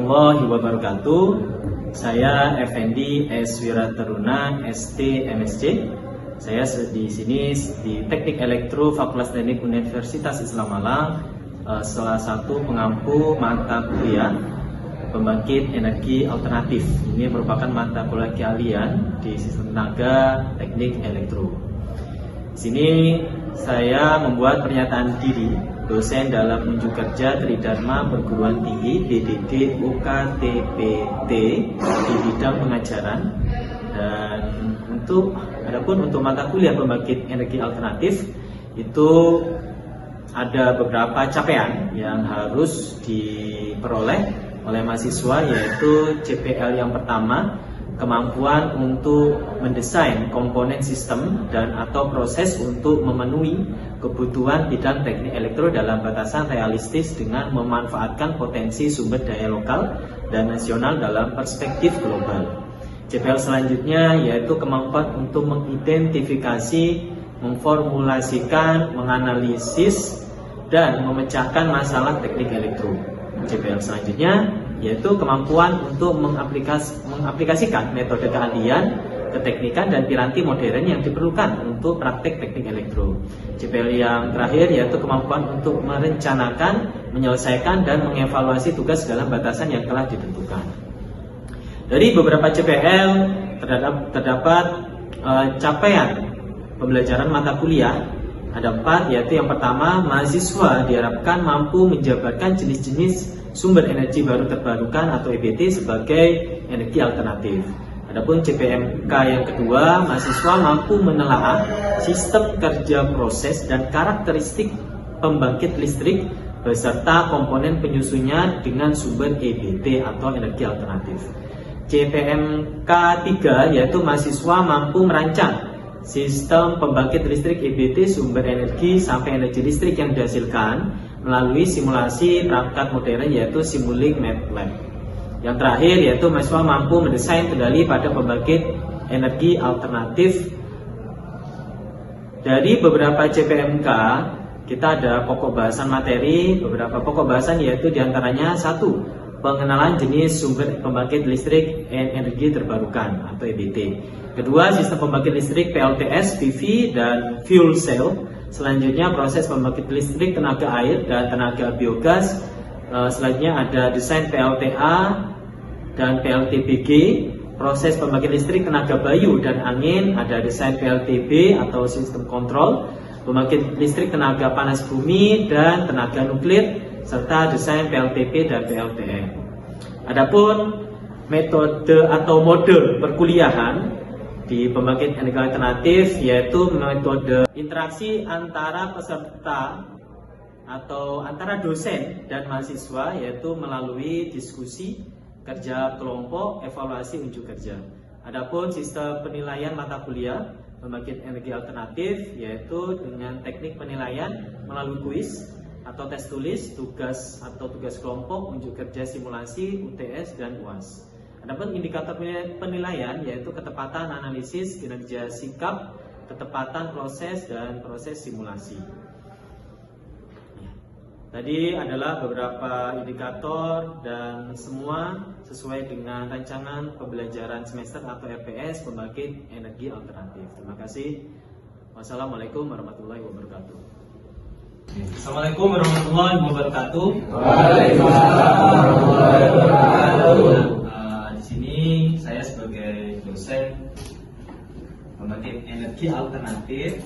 warahmatullahi wabarakatuh. Saya Effendi S. Wirataruna, ST MSc. Saya di sini di Teknik Elektro Fakultas Teknik Universitas Islam Malang, salah satu pengampu mata kuliah pembangkit energi alternatif. Ini merupakan mata kuliah keahlian di sistem tenaga teknik elektro. Di sini saya membuat pernyataan diri dosen dalam unjuk kerja Tridharma Perguruan Tinggi DDD UKTPT di bidang pengajaran. Dan adapun untuk mata kuliah pembangkit energi alternatif itu ada beberapa capaian yang harus diperoleh oleh mahasiswa, yaitu CPL yang pertama, kemampuan untuk mendesain komponen sistem dan atau proses untuk memenuhi kebutuhan bidang teknik elektro dalam batasan realistis dengan memanfaatkan potensi sumber daya lokal dan nasional dalam perspektif global. CPL selanjutnya yaitu kemampuan untuk mengidentifikasi, memformulasikan, menganalisis, dan memecahkan masalah teknik elektro. CPL selanjutnya yaitu kemampuan untuk mengaplikasikan metode keahlian, keteknikan, dan piranti modern yang diperlukan untuk praktek teknik elektro. CPL yang terakhir yaitu kemampuan untuk merencanakan, menyelesaikan, dan mengevaluasi tugas dalam batasan yang telah ditentukan. Dari beberapa CPL terdapat capaian pembelajaran mata kuliah. Ada 4, yaitu yang pertama, mahasiswa diharapkan mampu menjabarkan jenis-jenis sumber energi baru terbarukan atau EBT sebagai energi alternatif. Adapun CPMK yang kedua, mahasiswa mampu menelaah sistem kerja proses dan karakteristik pembangkit listrik beserta komponen penyusunnya dengan sumber EBT atau energi alternatif. CPMK 3 yaitu mahasiswa mampu merancang sistem pembangkit listrik EBT sumber energi sampai energi listrik yang dihasilkan melalui simulasi perangkat modern yaitu Simulink MATLAB. Yang terakhir yaitu mahasiswa mampu mendesain kendali pada pembangkit energi alternatif. Dari beberapa CPMK kita ada pokok bahasan materi, beberapa pokok bahasan yaitu diantaranya 1. Pengenalan jenis sumber pembangkit listrik energi terbarukan atau EBT. Kedua, sistem pembangkit listrik PLTS, PV, dan fuel cell. Selanjutnya, proses pembangkit listrik tenaga air dan tenaga biogas. Selanjutnya ada desain PLTA dan PLTBG. Proses pembangkit listrik tenaga bayu dan angin. Ada desain PLTB atau sistem kontrol. Pembangkit listrik tenaga panas bumi dan tenaga nuklir, serta desain PLTP dan PLTE. Adapun metode atau mode perkuliahan di pembangkit energi alternatif yaitu metode interaksi antara peserta atau antara dosen dan mahasiswa, yaitu melalui diskusi, kerja kelompok, evaluasi unjuk kerja. Adapun sistem penilaian mata kuliah pembangkit energi alternatif yaitu dengan teknik penilaian melalui kuis atau tes tulis, tugas kelompok, unjuk kerja simulasi, UTS, dan UAS. Adapun indikator penilaian yaitu ketepatan analisis, kinerja sikap, ketepatan proses, dan proses simulasi. Tadi adalah beberapa indikator dan semua sesuai dengan rancangan pembelajaran semester atau RPS pembangkit energi alternatif. Terima kasih. Wassalamualaikum warahmatullahi wabarakatuh. Assalamualaikum warahmatullahi wabarakatuh. Waalaikumsalam warahmatullahi wabarakatuh. Di sini saya sebagai dosen pembangkit energi alternatif,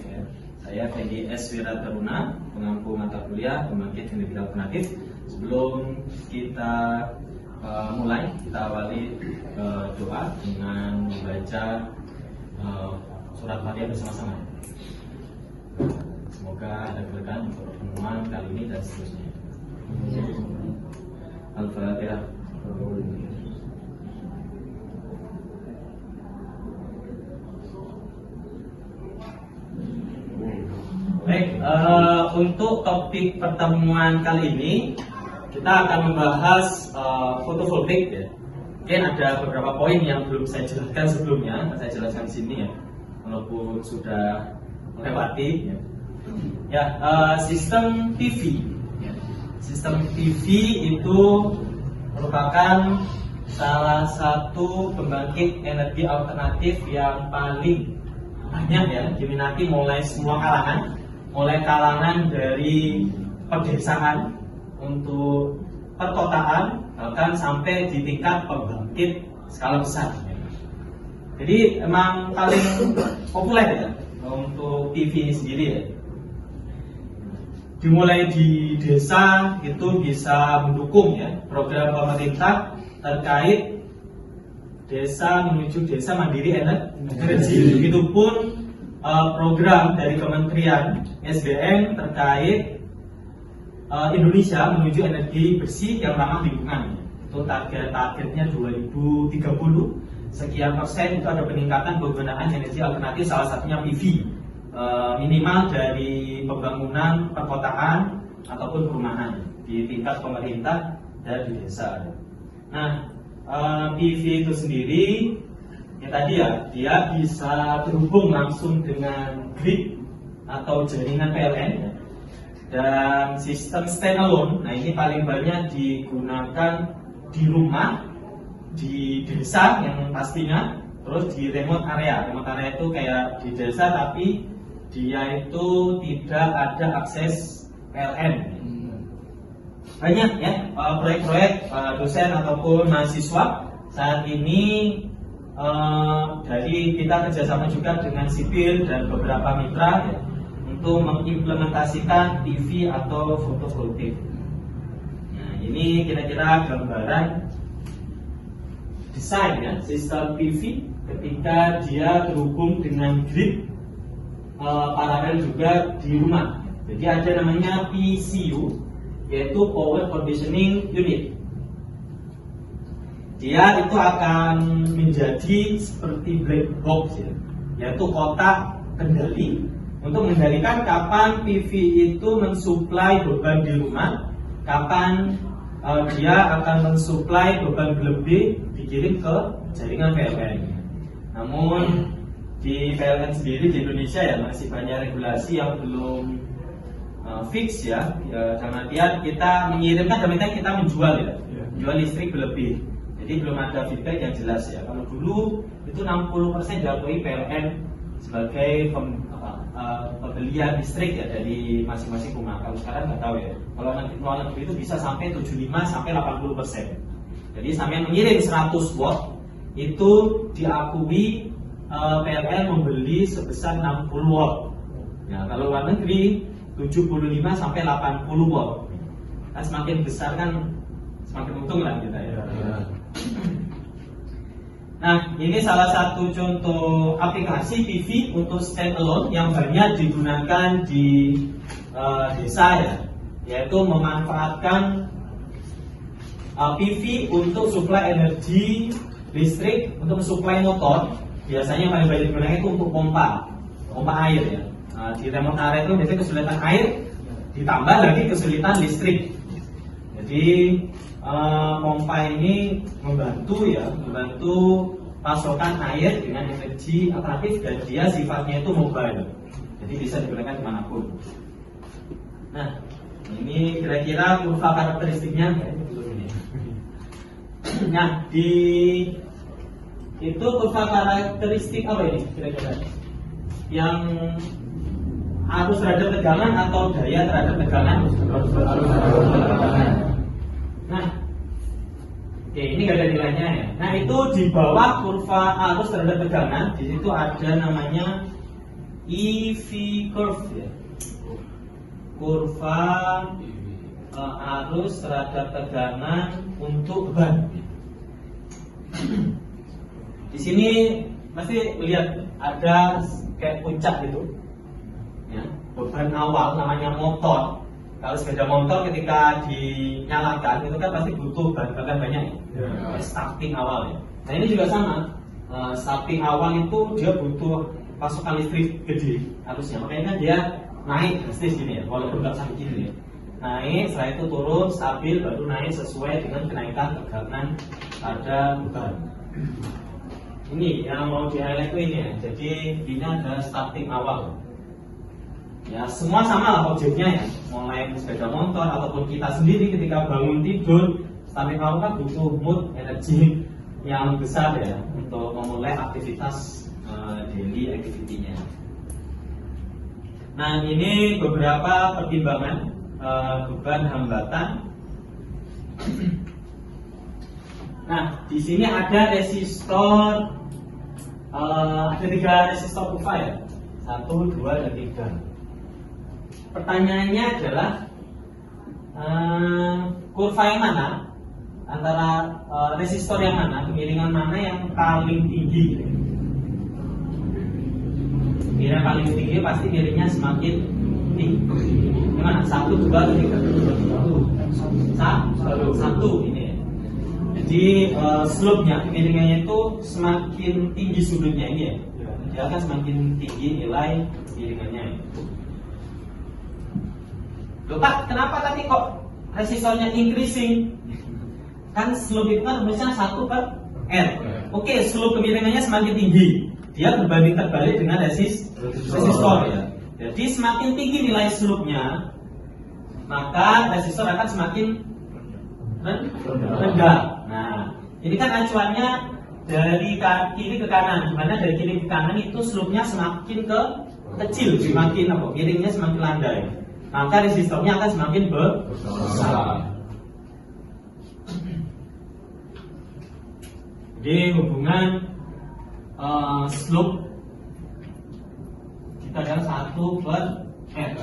saya Effendi S. Wirataruna, pengampu mata kuliah pembangkit energi alternatif. Sebelum kita mulai, kita awali doa dengan membaca surat Fatihah bersama-sama. Semoga ada keberkahan untuk pertemuan kali ini dan seterusnya. Al-Fatihah. Baik, untuk topik pertemuan kali ini kita akan membahas fotovoltaik ya. Mungkin ada beberapa poin yang belum saya jelaskan sebelumnya, saya jelaskan di sini ya, walaupun sudah melewati ya. Sistem PV. Sistem PV itu merupakan salah satu pembangkit energi alternatif yang paling banyak ya diminati mulai semua kalangan, mulai kalangan dari pedesaan untuk perkotaan, bahkan sampai di tingkat pembangkit skala besar. Jadi emang paling populer ya untuk PV ini sendiri ya. Dimulai di desa itu bisa mendukung ya program pemerintah terkait desa menuju desa mandiri energi. Begitupun program dari Kementerian SDM terkait Indonesia menuju energi bersih yang ramah lingkungan. Itu targetnya 2030 sekian persen itu ada peningkatan penggunaan energi alternatif, salah satunya PV. Minimal dari pembangunan perkotaan ataupun perumahan di tingkat pemerintah dan di desa. Nah, PV itu sendiri ya tadi ya dia bisa terhubung langsung dengan grid atau jaringan PLN dan sistem standalone. Nah, ini paling banyak digunakan di rumah, di desa yang pastinya, terus di remote area. Remote area itu kayak di desa tapi dia itu tidak ada akses PLN. Banyak ya proyek-proyek dosen ataupun mahasiswa saat ini dari kita kerjasama juga dengan sipil dan beberapa mitra ya, untuk mengimplementasikan PV atau fotovoltaik. Nah, ini kira-kira gambaran desain ya sistem PV ketika dia terhubung dengan grid paralel juga di rumah. Jadi ada namanya PCU, yaitu Power Conditioning Unit. Dia itu akan menjadi seperti black box ya, yaitu kotak kendali untuk mengendalikan kapan PV itu mensuplai beban di rumah, kapan dia akan mensuplai beban lebih dikirim ke jaringan PLN. Namun di PLN sendiri di Indonesia ya masih banyak regulasi yang belum fix ya. Dalam artian kita mengirimkan, dalam artian kita menjual ya, menjual listrik berlebih. Jadi belum ada feedback yang jelas ya. Kalau dulu itu 60% diakui PLN sebagai pembelian listrik ya dari masing-masing rumah. Kalau sekarang nggak tahu ya. Kalau luar negeri itu bisa sampai 75 sampai 80%. Jadi sampai mengirim 100 watt itu diakui PLN membeli sebesar 60 watt. Ya, kalau luar negeri 75 sampai 80 watt. Nah, semakin besar kan semakin untung lah kita ya. Nah, ini salah satu contoh aplikasi PV untuk standalone yang banyak digunakan di desa ya, yaitu memanfaatkan PV untuk suplai energi listrik untuk mensuplai motor. Biasanya paling banyak digunakan itu untuk pompa air ya. Di remote area itu biasanya kesulitan air ditambah lagi kesulitan listrik. Jadi pompa ini membantu pasokan air dengan energi alternatif dan dia sifatnya itu mobile. Jadi bisa digunakan dimanapun. Nah, ini kira-kira kurva karakteristiknya. Nah, itu kurva karakteristik apa ini kira-kira? Yang arus terhadap tegangan atau daya terhadap tegangan? Nah, oke, ini gak ada nilainya ya. Nah, itu di bawah kurva arus terhadap tegangan, di situ ada namanya EV curve ya. Kurva arus terhadap tegangan untuk beban. Di sini pasti lihat ada kayak puncak gitu, ya, beban awal namanya motor. Kalau sepeda motor ketika dinyalakan itu kan pasti butuh bahan bakar banyak ya, starting awal ya. Nah ini juga sama, starting awal itu dia butuh pasokan listrik gede harusnya, makanya kan dia naik pasti sini ya, walaupun nggak sampai gini ya. Naik, setelah itu turun stabil, baru naik sesuai dengan kenaikan tegangan pada beban. Ini yang mau di highlight itu ini ya. Jadi ini ada starting awal. Ya semua sama lah objeknya ya. Mulai sepeda motor ataupun kita sendiri ketika bangun tidur stamina kamu kan butuh mood, energi yang besar ya untuk memulai aktivitas daily activity-nya. Nah, ini beberapa pertimbangan beban hambatan. Nah, di sini ada resistor, ada 3 resistor kurva ya, 1, 2, dan 3. Pertanyaannya adalah kurva yang mana antara resistor yang mana, kemiringan mana yang paling tinggi? Kemiringan paling tinggi pasti miringnya semakin tinggi. Gimana? 1, 2, atau 3? 1 ini. Jadi slope-nya, kemiringannya itu semakin tinggi sudutnya ini ya. Dia akan semakin tinggi nilai kemiringannya. Loh Pak, kenapa tadi kok resistornya increasing? Kan slope itu kan rumusnya 1/R. Oke, slope kemiringannya semakin tinggi. Dia berbanding terbalik dengan resistor ya. Jadi semakin tinggi nilai slope-nya, maka resistor akan semakin rendah. Nah, ini kan acuannya dari kiri ke kanan. Dimana dari kiri ke kanan itu slope-nya semakin kecil, semakin miringnya semakin landai. Maka resistornya akan semakin besar. Jadi hubungan slope kita adalah 1/R.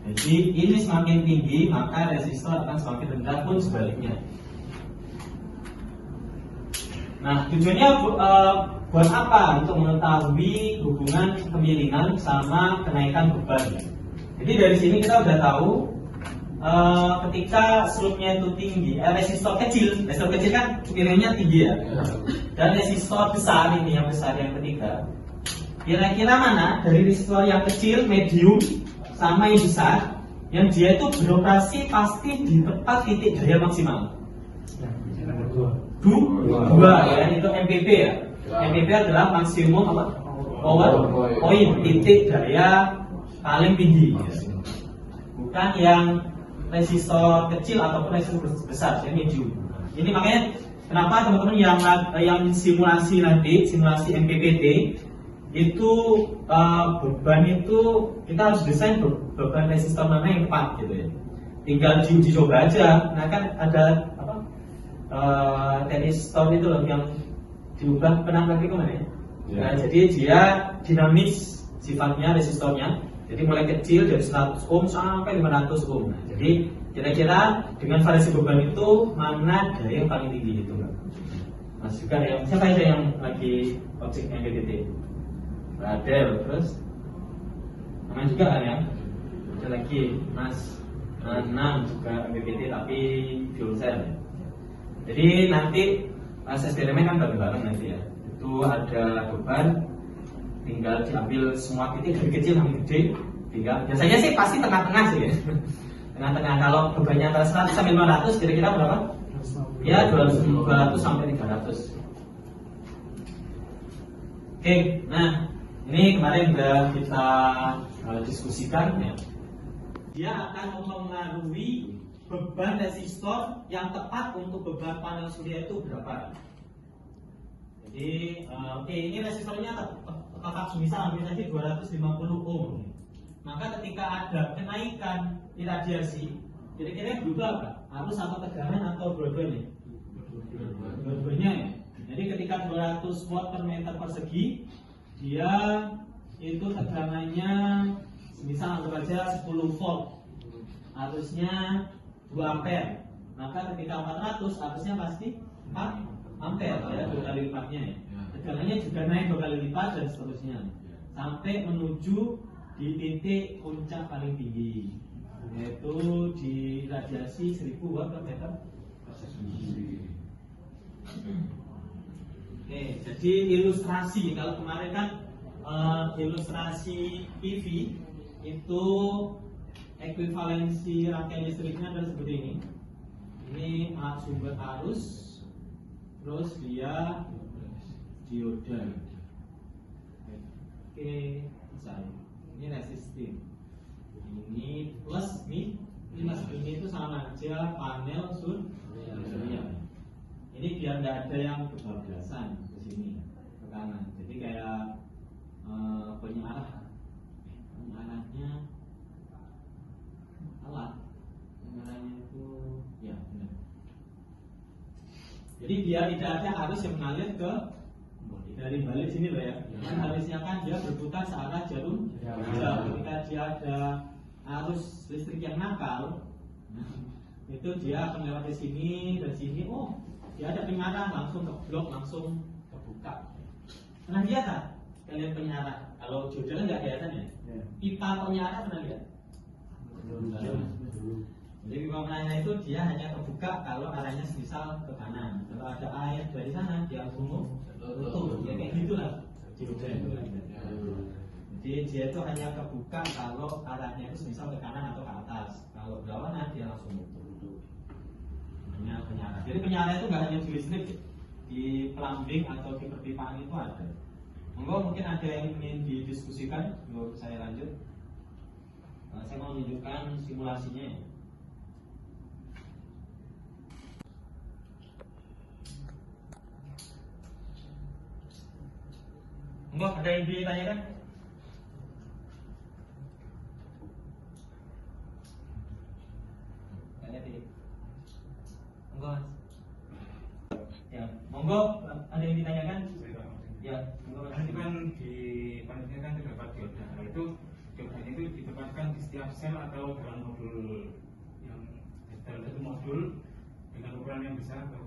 Jadi ini semakin tinggi maka resistor akan semakin rendah pun sebaliknya. Nah, tujuannya buat apa? Untuk mengetahui hubungan kemiringan sama kenaikan beban. Jadi dari sini kita udah tahu ketika slope-nya itu tinggi, resistor kecil kan kemiringannya tinggi ya. Dan resistor besar ini yang besar yang ketiga. Kira-kira mana dari resistor yang kecil, medium, sama yang besar, yang dia itu beroperasi pasti di tepat titik daya maksimal? Dua ya, itu MPP ya. MPP adalah maksimum power point, titik daya paling tinggi. Bukan yang resistor kecil ataupun resistor besar, ya medium. Ini makanya kenapa teman-teman yang simulasi nanti, simulasi MPPT itu beban itu kita harus desain beban resistor mana yang tepat gitu ya. Tinggal diuji coba aja. Nah kan ada apa? Resistor itu loh yang diubah penampakan kemana ya? Nah, jadi dia dinamis sifatnya resistornya. Jadi mulai kecil dari 100 ohm sampai 500 ohm. Nah, jadi kira-kira dengan variasi beban itu mana daya yang paling tinggi gitu kan? Mas juga yang siapa aja yang lagi objek MPPT? Radel, terus namanya juga kan ya? Ada lagi Mas Anam juga MPPT tapi fuel cell. Jadi nanti pas eksperimen kan bareng-bareng nanti ya. Itu ada beban, tinggal diambil semua titik dari kecil sampai gede. Tinggal biasanya sih pasti tengah-tengah sih ya. Tengah-tengah. Kalau bebannya antara 100 sampai 500 kira-kira berapa? Ya 200 sampai 300. Oke, nah ini kemarin udah kita diskusikan ya. Dia akan mempengaruhi beban resistor yang tepat untuk beban panel surya itu berapa. Jadi oke, ini resistornya tetap misal ambil saja 250 ohm. Maka ketika ada kenaikan iradiasi, kira-kira berubah apa? Arus atau tegangan atau dua-duanya? Dua-duanya ya. Jadi ketika 200 watt per meter persegi, dia itu tegangannya misal anggap aja 10 volt, arusnya 2 ampere. Maka ketika 400 arusnya pasti 4 ampere ya, 2 kali lipatnya ya. Tegangannya juga naik 2 kali lipat dan seterusnya sampai menuju di titik puncak paling tinggi, yaitu di radiasi 1000 watt per meter persegi. Oke, jadi ilustrasi kalau kemarin kan ilustrasi PV itu ekuivalensi rangkaian listriknya adalah seperti ini. Ini sumber arus, terus dia dioda. Oke, misalnya ini resistif, ini plus, ini Minus ini itu sama aja panel surya. Ini biar tidak ada yang kebablasan ke sini ke kanan. Jadi kayak penyiarah, penyiarahnya alat, penyiarahnya itu ya benar. Jadi biar tidak ada arus yang mengalir ke dari balik sini loh ya. Kan harusnya kan dia berputar searah jarum jauh. Ketika dia ada arus listrik yang nakal, itu dia akan lewat di sini dan sini. Oh, dia ada penyiaran langsung ke blok, langsung kebuka. Pernah lihat tak kalian penyiaran? Kalau jodoh nggak kelihatan ya. Pipa penyiaran pernah lihat? Jadi pipa penyiaran itu dia hanya kebuka kalau arahnya semisal ke kanan. Kalau ada air dari sana dia langsung tutup. Ya kayak gitulah. Jadi dia itu hanya kebuka kalau arahnya itu semisal ke kanan atau ke atas. Kalau berlawanan dia langsung tutup. Namanya penyiaran. Jadi penyiaran itu nggak hanya di listrik, di plumbing atau di perpipaan itu ada. Monggo mungkin ada yang ingin didiskusikan sebelum saya lanjut. Saya mau menunjukkan simulasinya. Monggo ada yang ditanyakan? Monggo. Ya, monggo ada yang ditanyakan? Ya, monggo. Itu kan di panitia kan terdapat dioda. Nah, itu dioda itu ditempatkan di setiap sel atau dalam modul yang dalam satu modul dengan ukuran yang besar atau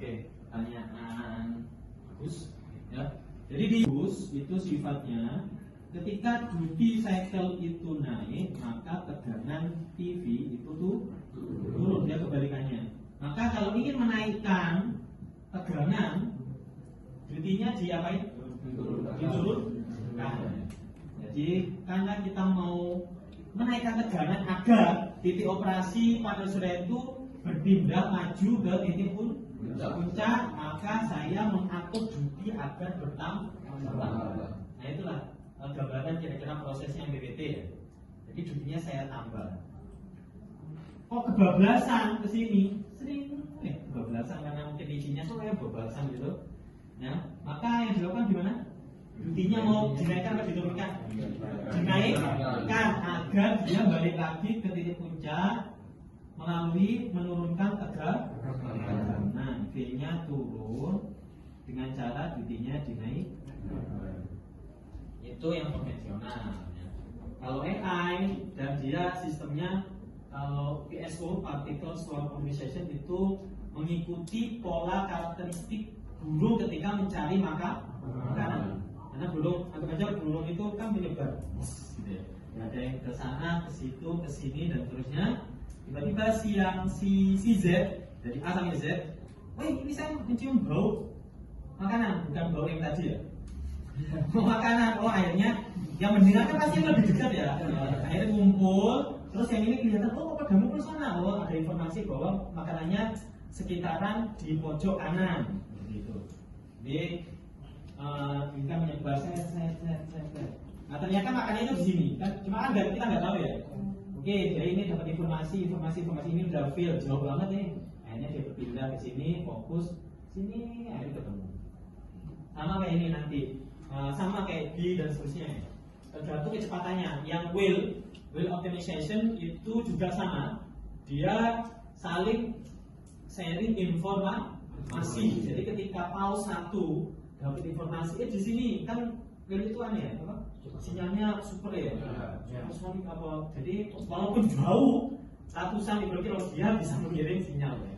Oke, pertanyaan bagus. Ya, jadi di bus itu sifatnya ketika duty cycle itu naik, maka tegangan PV itu tuh turun, dia kebalikannya. Maka kalau ingin menaikkan tegangan, duty-nya diapain? Diturunkan. Jadi karena kita mau menaikkan tegangan agar titik operasi panel surya itu berpindah maju ke titik puncak, maka saya mengatur duty agar bertambah. Nah itulah gambaran kira-kira prosesnya BBT ya. Jadi duty-nya saya tambah. Kok kebablasan ke sini? Sering kebablasan karena mungkin isinya soalnya kebablasan gitu. Ya, maka yang dilakukan gimana? Duty-nya mau dinaikkan atau diturunkan? Dinaikkan agar dia balik lagi ke titik puncak melalui menurunkan tegangan. Nah, V-nya turun dengan cara duty-nya dinaikkan. Itu yang konvensional. Kalau AI dan dia sistemnya kalau PSO (Particle Swarm Organization) itu mengikuti pola karakteristik burung ketika mencari makanan. Karena burung, anggap aja burung itu kan menyebar, gitu ya. Ada yang ke sana, ke situ, ke sini dan terusnya. Tiba-tiba si Z dari A sampai Z, ini saya mencium bau makanan, bukan bau yang tadi ya. Makanan, akhirnya yang mendengarkan pasti yang lebih dekat ya. Akhirnya ngumpul, terus yang ini kelihatan, pada ngumpul sana, ada informasi bahwa makanannya sekitaran di pojok kanan, gitu. Jadi ini kan menyebar saya. Nah ternyata makanannya itu di sini, kan? Cuma kan kita nggak tahu ya. Oke, jadi ini dapat informasi ini udah fail, jauh banget nih. Akhirnya dia berpindah ke sini, fokus sini, akhirnya ketemu. Sama kayak ini nanti. Sama kayak B dan seterusnya, tergantung kecepatannya. Yang will optimization itu juga sama, dia saling sharing informasi. Jadi ketika pause satu dapat informasi, di sini kan will itu aneh ya, sinyalnya super ya, jadi walaupun jauh ratusan kilo dia bisa mengirim sinyal ya.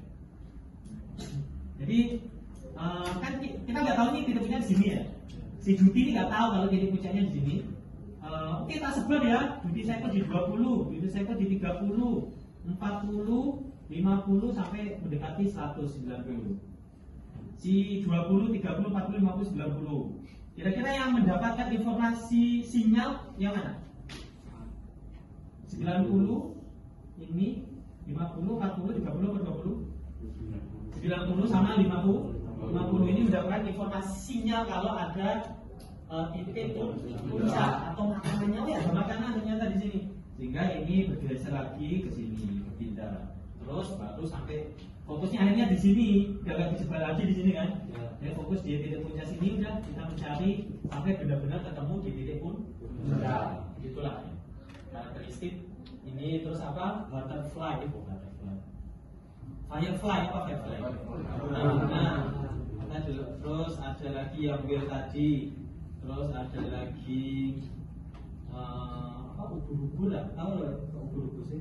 Jadi kan kita nggak tahu nih titik puncaknya di sini ya. Si duty ini nggak tahu kalau titik puncaknya di sini. Oke, kita sebut ya, duty cycle di 20, duty cycle di 30, 40, 50 sampai mendekati 190. Si 20, 30, 40, 50, 90. Kira-kira yang mendapatkan informasi sinyal yang mana? 90 ini, 50, 40, 30, 20. 90 sama 50 ini mendapatkan informasi sinyal kalau ada titik puncak atau makanannya. Ada makanan ternyata di sini. sehingga ini bergeser lagi ke sini, berpindah. Terus baru sampai fokusnya akhirnya di sini, nggak disebar lagi di sini kan? Ya, fokus di titik puncak sini udah kita mencari sampai benar-benar ketemu di titik puncak. Itulah karakteristik ini. Terus apa? Butterfly itu butterfly. Firefly apa firefly? Nah, terus ada lagi yang whale tadi. Terus ada lagi apa ubur-ubur lah, tahu loh ubur-ubur sih?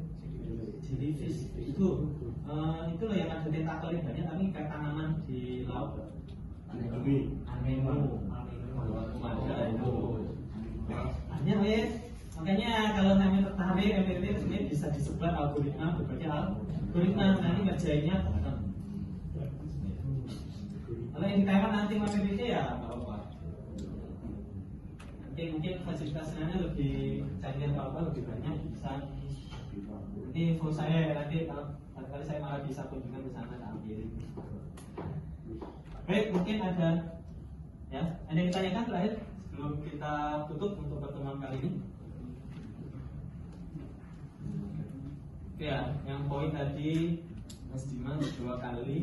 Jellyfish itu loh yang ada tentakelnya banyak tapi kayak tanaman di laut. Anemone ada itu. Banyak ya. Makanya kalau kami tertarik MPT sebenarnya bisa disebar algoritma berbagai algoritma nanti ngerjainnya bareng. Kalau yang di Taiwan nanti MPT ya nggak apa-apa. Mungkin fasilitasnya lebih canggih atau apa lebih banyak bisa. Ini info saya ya, nanti kalau kali saya malah bisa kunjungan ke sana tak ambil. Baik, mungkin ada yang ditanyakan terakhir sebelum kita tutup untuk pertemuan kali ini. Oke ya, yang poin tadi Mas Dimas 2 kali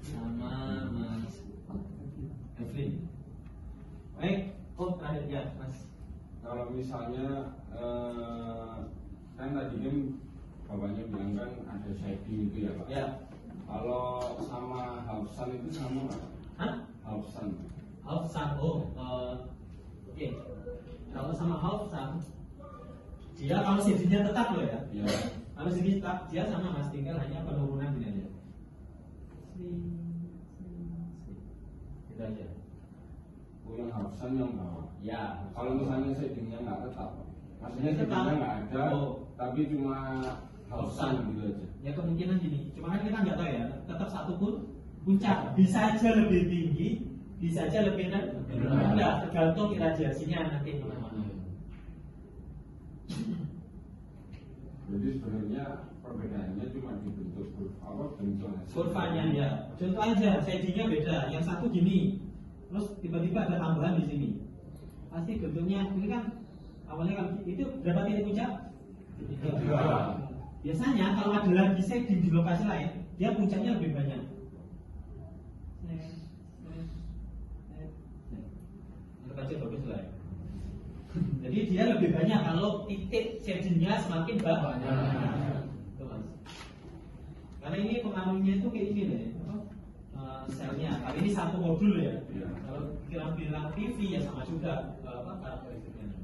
sama Mas Evelyn. Baik. Oh, terakhir ya, Mas. Kalau misalnya kan tadi kan bapaknya bilang kan ada shading itu ya Pak. Ya. Kalau sama Hafsan itu sama nggak? Hah? Hafsan. Hafsan, oke. Kalau sama Hafsan, dia kalau CD-nya tetap loh ya. Iya. Kalau CD tetap dia sama Mas, tinggal hanya penurunan gini aja. Itu aja. Yang Hafsan yang bawah. Ya. Kalau misalnya shadingnya nggak tetap, maksudnya Tetap. shadingnya nggak ada, tapi cuma Hafsan Hafsan gitu aja. Ya kemungkinan gini, cuma kan kita nggak tahu ya. Tetap satu pun puncak, bisa aja lebih tinggi, bisa aja lebih rendah, tergantung iradiasinya nanti teman-teman. Jadi sebenarnya perbedaannya cuma di bentuk bentuk Kurvanya ya. Contoh aja, shadingnya beda. Yang satu gini, terus tiba-tiba ada tambahan di sini. Pasti bentuknya ini kan awalnya kalau itu berapa titik puncak? Biasanya kalau ada lagi shading di lokasi lain, dia puncaknya lebih banyak. Anggap aja bagus lah. Jadi dia lebih banyak kalau titik shadingnya semakin banyak. Karena ini pengaruhnya itu kayak ini deh, selnya. Kali ini satu modul ya. Kalau bilang PV ya sama juga karakteristiknya.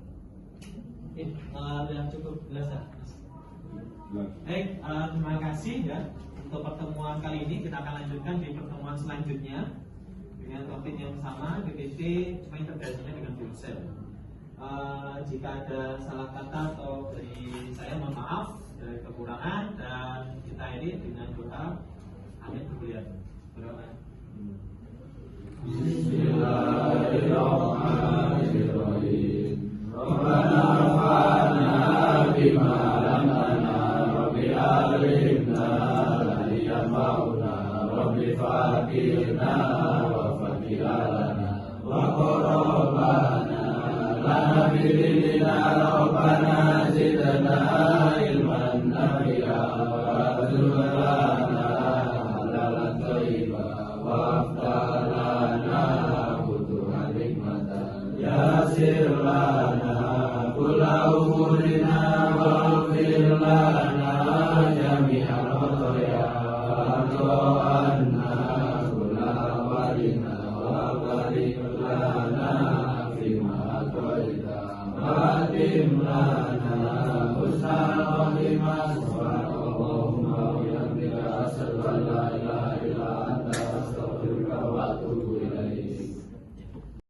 Udah cukup jelas ya. Baik, terima kasih ya untuk pertemuan kali ini. Kita akan lanjutkan di pertemuan selanjutnya dengan topik yang sama, DPT, cuma integrasinya dengan fuel cell. Jika ada salah kata atau dari saya mohon maaf dari kekurangan, dan kita ini dengan doa akhir kuliah. Berdoa. Bismillahirrahmanirrahim. Rabbana fa'alna bima lamana Rabbi alimna laliyan ma'una Rabbi fakirna wa fakirana wa korobana lana bililina Rabbana zidna ilman nafi'a wa zulana halalan thayyibah wa aftalana butuhan hikmatan yasir lana kula umurina wa ghfir lana jami'al khotoya do'anna kula walina wa barik lana fima atoita wa atim lana